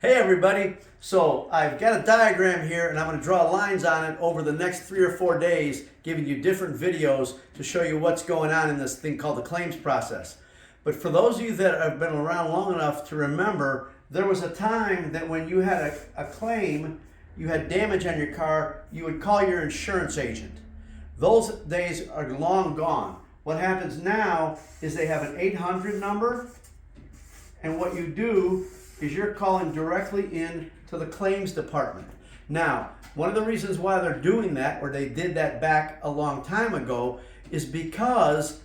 Hey everybody, so I've got a diagram here and I'm going to draw lines on it over the next 3 or 4 days, giving you different videos to show you what's going on in this thing called the claims process. But for those of you that have been around long enough to remember, there was a time that when you had a claim, you had damage on your car, you would call your insurance agent. Those days are long gone. What happens now is they have an 800 number, and what you do is you're calling directly in to the claims department. Now, one of the reasons why they're doing that, or they did that back a long time ago, is because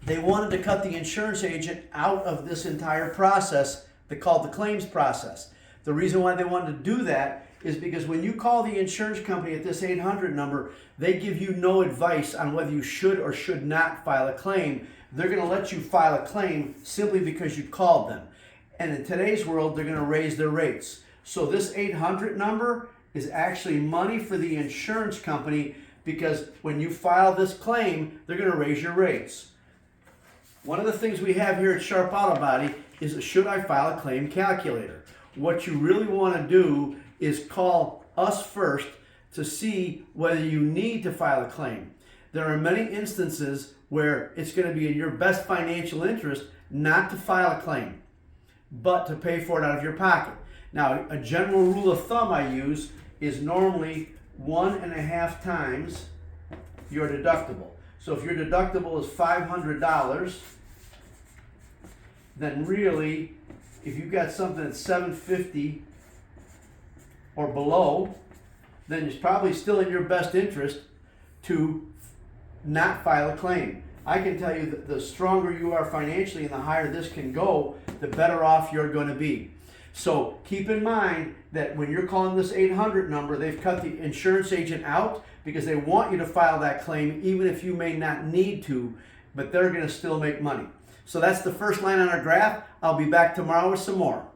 they wanted to cut the insurance agent out of this entire process they called the claims process. The reason why they wanted to do that is because when you call the insurance company at this 800 number, they give you no advice on whether you should or should not file a claim. They're going to let you file a claim simply because you called them. And in today's world, they're going to raise their rates. So this 800 number is actually money for the insurance company, because when you file this claim, they're going to raise your rates. One of the things we have here at Sharp Auto Body is a should I file a claim calculator. What you really want to do is call us first to see whether you need to file a claim. There are many instances where it's going to be in your best financial interest not to file a claim, but to pay for it out of your pocket. Now, a general rule of thumb I use is normally 1.5 times your deductible. So if your deductible is $500, then really, if you've got something that's $750 or below, then it's probably still in your best interest to not file a claim. I can tell you that the stronger you are financially and the higher this can go, the better off you're going to be. So keep in mind that when you're calling this 800 number, they've cut the insurance agent out because they want you to file that claim even if you may not need to, but they're going to still make money. So that's the first line on our graph. I'll be back tomorrow with some more.